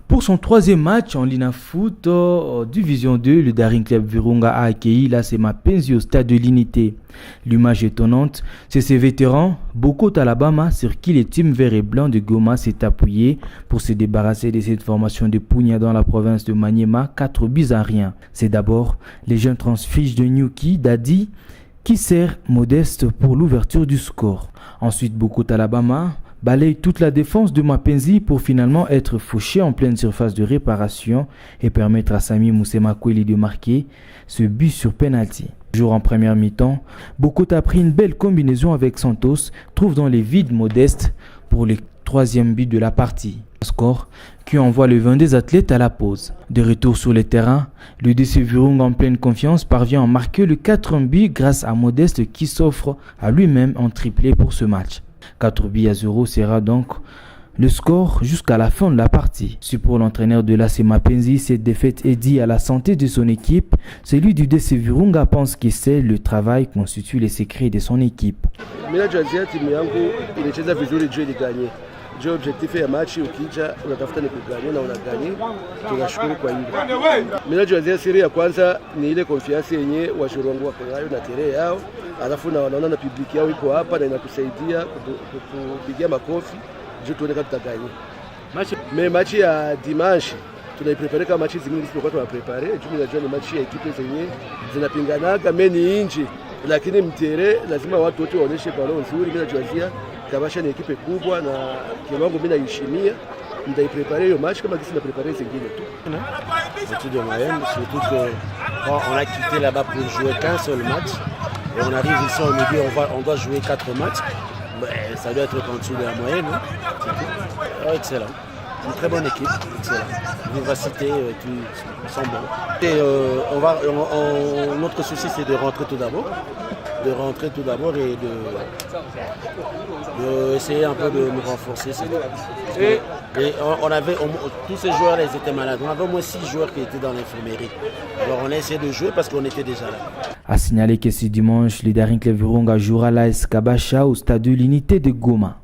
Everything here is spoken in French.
Pour son troisième match en Lina Foot Division 2, le Daring Club Virunga a accueilli l'AS Mapenzi au stade de l'Unité. L'image étonnante, c'est ces vétérans, Bokot Alabama, sur qui le team vert et blanc de Goma s'est appuyé pour se débarrasser de cette formation de Pugna dans la province de Maniema, 4-1. C'est d'abord les jeunes transfiches de Nyuki Dadi qui sert Modeste pour l'ouverture du score. Ensuite, Bokot Alabama balaye toute la défense de Mapenzi pour finalement être fauché en pleine surface de réparation et permettre à Sami Moussemakweli de marquer ce but sur penalty. Toujours en première mi-temps, Bokot a pris une belle combinaison avec Santos, trouve dans les vides Modeste pour le troisième but de la partie. Score qui envoie le 22 athlètes à la pause. De retour sur le terrain, le DC Virunga en pleine confiance parvient à marquer le 4e but grâce à Modeste qui s'offre à lui-même en triplé pour ce match. 4-0 sera donc le score jusqu'à la fin de la partie. Si pour l'entraîneur de l'AS Mapenzi, cette défaite est due à la santé de son équipe, celui du DC Virunga pense que c'est le travail qui constitue les secrets de son équipe. Ndio objectif ya match, ukija unatafuta ni kuganya na unaganya, tunashukuru kwa hilo. Mimi najua siri ya kwanza ni ile confiance yenye washuru wangu wako nayo na tere yao, alafu na wanaona na public yao iko hapa na inatusaidia kupigia makofi juu tuone kama tutaganya. Match ya dimanche tunaiprepare kama match zingine zisizokuwa tunaprepare, juu najua ni match ya ekipe zenye zinapinganaga meni nje, lakini mtere lazima watu wote waoneshe balo nzuri. Mimi najua Kabasha ni ekipe kubwa na kiwango mimi naishimia, nitaiprepare hiyo match kama kisi na préparer zingine tu. C'est de moyenne, surtout qu'on a quitté là-bas pour jouer qu'un seul match et on arrive ici au milieu, on doit jouer 4 matchs. Ben, ça doit être en dessous de la moyenne. Hein. Excellent. Une très bonne équipe, excellent. Vivacité, ils sont bons. Et notre souci c'est de rentrer tout d'abord. Et de essayer un peu de nous renforcer. Et tous ces joueurs ils étaient malades. On avait au moins 6 joueurs qui étaient dans l'infirmerie. Alors on a essayé de jouer parce qu'on était déjà là. A signaler que ce dimanche, le Daring Club Virunga jouera l'AS Kabasha au stade de l'Unité de Goma.